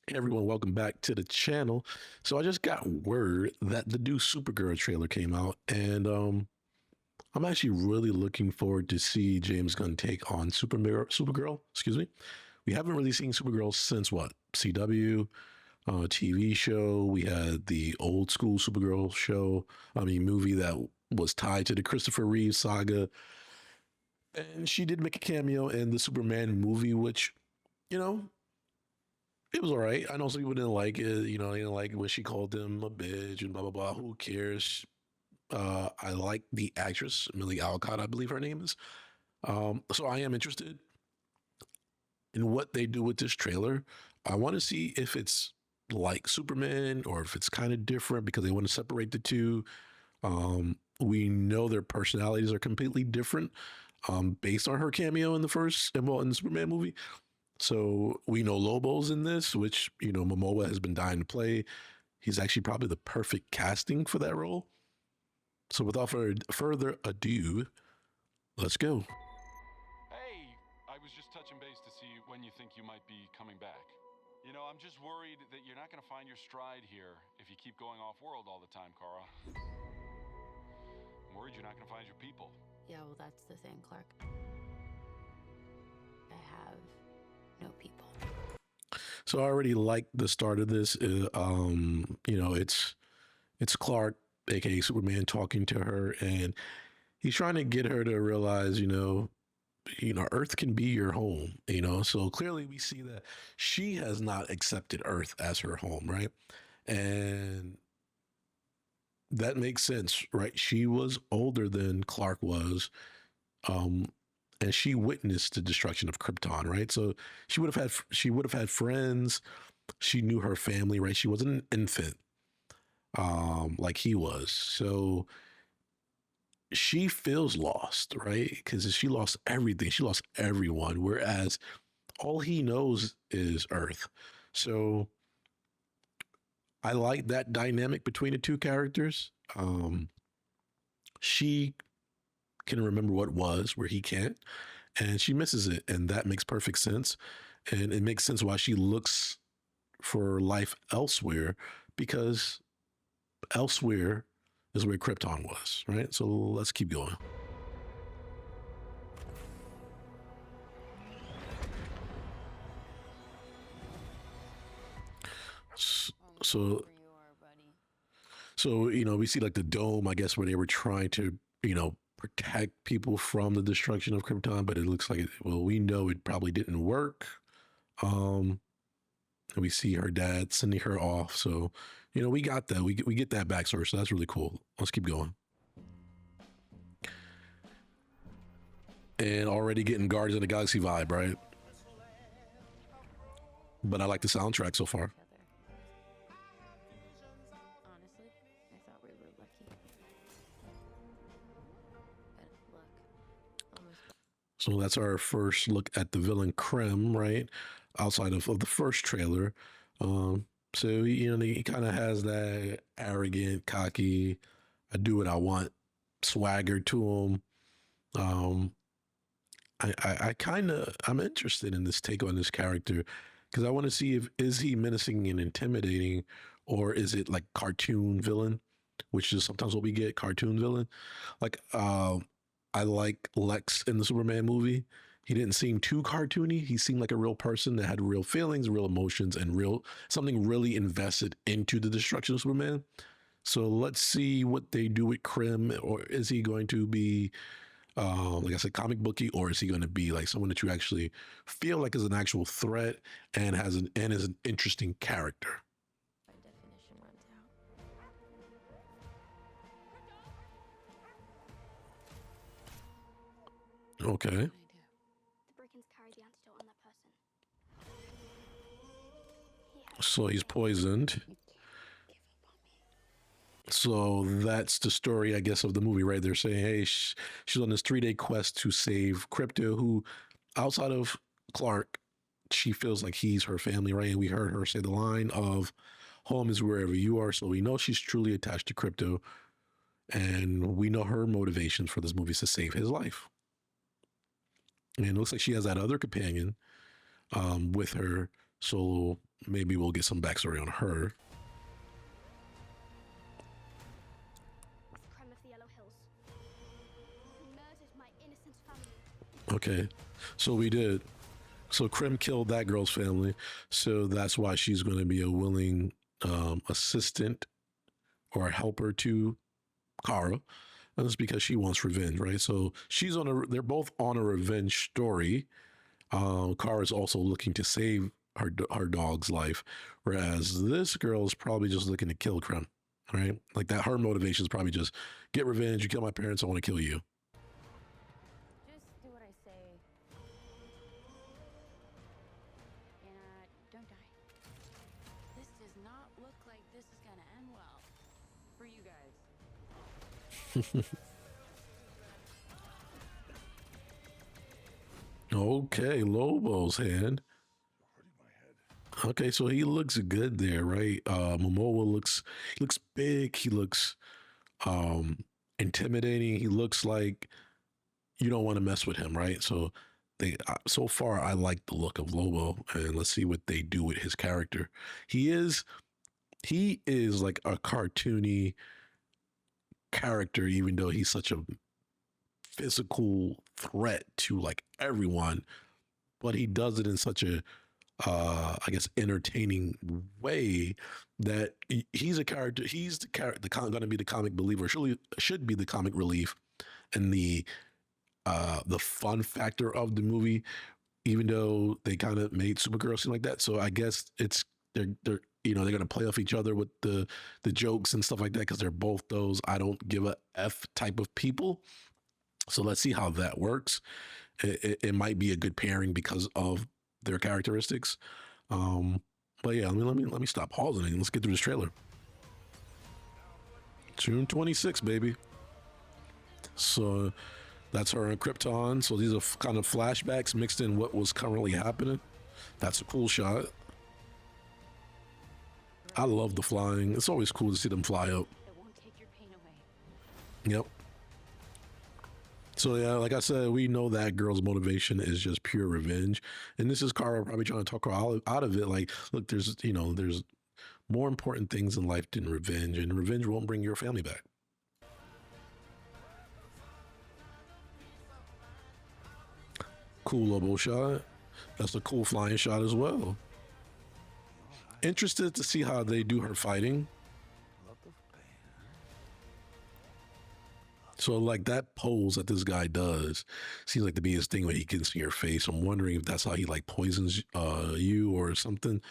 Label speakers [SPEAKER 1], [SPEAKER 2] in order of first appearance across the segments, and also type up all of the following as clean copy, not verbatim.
[SPEAKER 1] Hey everyone, welcome back to the channel. So I just got word that the new SuperGirl trailer came out, and I'm actually really looking forward to see James Gunn take on Supergirl. Excuse me. We haven't really seen Supergirl since what CW TV show. We had the old school Supergirl show. I mean, movie that was tied to the Christopher Reeve saga, and she did make a cameo in the Superman movie, which you know it was all right. I know some people didn't like it. They didn't like it when she called him a bitch and blah blah blah. Who cares? I like the actress Millie Alcott, I believe her name is. So I am interested in what they do with this trailer. I want to see if it's like Superman or if it's kind of different because they want to separate the two. We know their personalities are completely different based on her cameo in the first, well, in the Superman movie. So we know Lobo's in this, which, Momoa has been dying to play. He's actually probably the perfect casting for that role. So without further ado, let's go.
[SPEAKER 2] Hey, I was just touching base to see when you think you might be coming back. I'm just worried that you're not going to find your stride here if you keep going off-world all the time, Kara. I'm worried you're not going to find your people.
[SPEAKER 3] Yeah, well, that's the thing, Clark. I have no people.
[SPEAKER 1] So I already like the start of this. It's Clark, aka Superman, talking to her, and he's trying to get her to realize, Earth can be your home. So clearly we see that she has not accepted Earth as her home, right? And that makes sense, right? She was older than Clark was. And she witnessed the destruction of Krypton, right? So she would have had friends. She knew her family, right? She wasn't an infant, like he was. So she feels lost, right? Because she lost everything. She lost everyone. Whereas all he knows is Earth. So I like that dynamic between the two characters. She can remember what was where he can't, and she misses it, and that makes perfect sense. And it makes sense why she looks for life elsewhere, because elsewhere is where Krypton was, right? So let's keep going. So we see like the dome, I guess, where they were trying to protect people from the destruction of Krypton, but it looks like we know it probably didn't work. And we see her dad sending her off, so we got that. We get that backstory, so that's really cool. Let's keep going. And already getting Guardians of the Galaxy vibe, right? But I like the soundtrack so far.
[SPEAKER 3] Honestly, I thought we were lucky. But look,
[SPEAKER 1] so that's our first look at the villain Krem, right? Outside of the first trailer. So he kind of has that arrogant, cocky, I do what I want swagger to him. I'm interested in this take on this character because I want to see is he menacing and intimidating, or is it like cartoon villain, which is sometimes what we get, cartoon villain. Like I like Lex in the Superman movie. He didn't seem too cartoony. He seemed like a real person that had real feelings, real emotions, and something really invested into the destruction of Superman. So let's see what they do with Krem. Or is he going to be, like I said, comic booky, or is he going to be like someone that you actually feel like is an actual threat and is an interesting character?
[SPEAKER 3] my definition runs out.
[SPEAKER 1] Okay.
[SPEAKER 4] The Brickens carry the antidote on that person.
[SPEAKER 1] So he's poisoned.
[SPEAKER 3] You can't give up on me.
[SPEAKER 1] So that's the story, I guess, of the movie, right? They're saying, hey, she's on this 3-day quest to save Crypto, who, outside of Clark, she feels like he's her family, right? And we heard her say the line of, home is wherever you are. So we know she's truly attached to Crypto. And we know her motivations for this movie is to save his life. And it looks like she has that other companion with her. So maybe we'll get some backstory on her.
[SPEAKER 4] Creme of the Yellow Hills. Who murdered my innocent family.
[SPEAKER 1] Okay, so we did. So Krim killed that girl's family, so that's why she's going to be a willing assistant or helper to Kara, and it's because she wants revenge, right? So she's on a. They're both on a revenge story. Kara's also looking to save her dog's life, whereas this girl is probably just looking to kill Krim, right? Like that. Her motivation is probably just get revenge. You kill my parents, I want to kill you.
[SPEAKER 5] Just do what I say. And don't die. This does not look like this is gonna end well for you guys.
[SPEAKER 1] Okay, Lobo's hand. Okay, so he looks good there, right? Momoa looks big. He looks intimidating. He looks like you don't want to mess with him, right? So so far I like the look of Lobo, and let's see what they do with his character. He is like a cartoony character, even though he's such a physical threat to like everyone, but he does it in such a I guess entertaining way that he's a character. He's the character, going to be the comic believer. Should be the comic relief and the fun factor of the movie. Even though they kind of made Supergirl seem like that, so I guess it's they're they're going to play off each other with the jokes and stuff like that because they're both those I don't give a f type of people. So let's see how that works. It might be a good pairing because of their characteristics. But yeah, let me stop pausing and let's get through this trailer. June 26th, baby. So that's her on Krypton. So these are kind of flashbacks mixed in what was currently happening. That's a cool shot. I love the flying. It's always cool to see them fly up.
[SPEAKER 5] It won't take your pain away.
[SPEAKER 1] Yep. So yeah, like I said, we know that girl's motivation is just pure revenge, and this is Kara probably trying to talk her out of it. Like, look, there's more important things in life than revenge, and revenge won't bring your family back. Cool Lobo shot. That's a cool flying shot as well. Interested to see how they do her fighting. So like that pose that this guy does seems like to be his thing when he gets in your face. I'm wondering if that's how he like poisons you or something.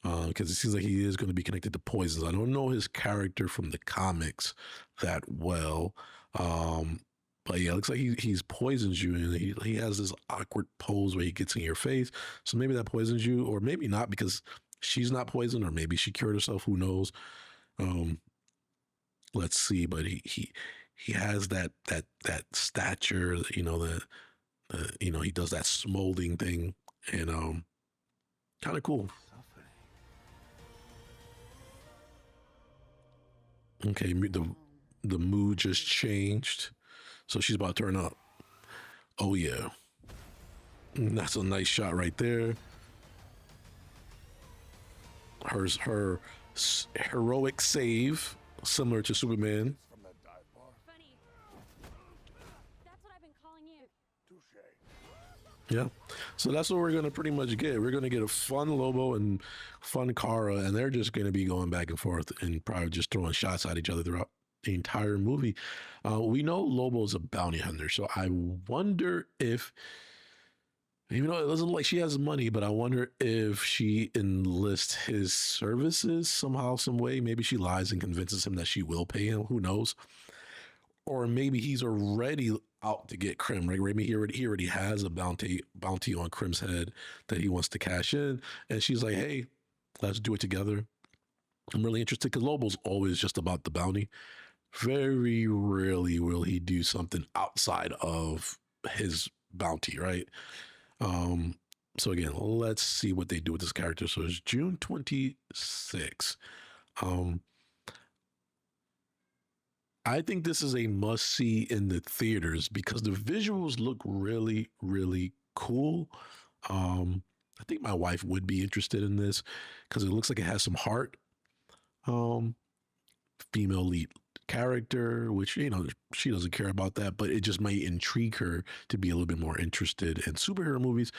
[SPEAKER 1] Because it seems like he is going to be connected to poisons. I don't know his character from the comics that well. But yeah, it looks like he's poisons you, and he has this awkward pose where he gets in your face. So maybe that poisons you, or maybe not because she's not poisoned, or maybe she cured herself. Who knows? Let's see. But he has that stature, he does that smolding thing, and kind of cool. Okay, the mood just changed, so she's about to turn up. Oh yeah, that's a nice shot right there. Her heroic save, similar to Superman.
[SPEAKER 5] Funny. That's what I've been calling you.
[SPEAKER 1] Yeah, so that's what we're gonna pretty much get. We're gonna get a fun Lobo and fun Kara, and they're just gonna be going back and forth and probably just throwing shots at each other throughout the entire movie. We know Lobo's a bounty hunter, so I wonder if, even though it doesn't look like she has money, but I wonder if she enlists his services somehow, some way. Maybe she lies and convinces him that she will pay him. Who knows? Or maybe he's already out to get Krim, right? Maybe he already has a bounty on Krim's head that he wants to cash in, and she's like, "Hey, let's do it together." I'm really interested because Lobo's always just about the bounty. Very rarely will he do something outside of his bounty, right? So again, let's see what they do with this character. So it's June 26th. I think this is a must see in the theaters because the visuals look really, really cool. I think my wife would be interested in this because it looks like it has some heart. Um, Female lead character, which, you know, she doesn't care about that, but it just might intrigue her to be a little bit more interested in superhero movies.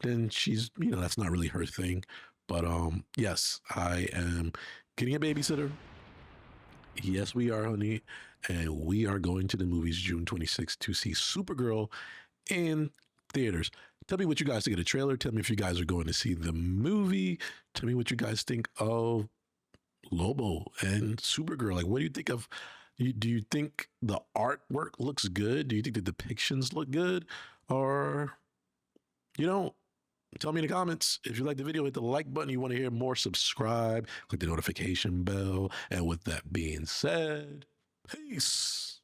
[SPEAKER 1] Then she's, you know, that's not really her thing. But yes, I am getting a babysitter. Yes, we are, honey. And we are going to the movies June 26th to see Supergirl in theaters. Tell me what you guys think of the trailer. Tell me if you guys are going to see the movie. Tell me what you guys think of Lobo and Supergirl. Like, what do you think of? Do you think the artwork looks good? Do you think the depictions look good? Or, you know, tell me in the comments. If you like the video, hit the like button. You want to hear more, subscribe, click the notification bell. And with that being said, peace.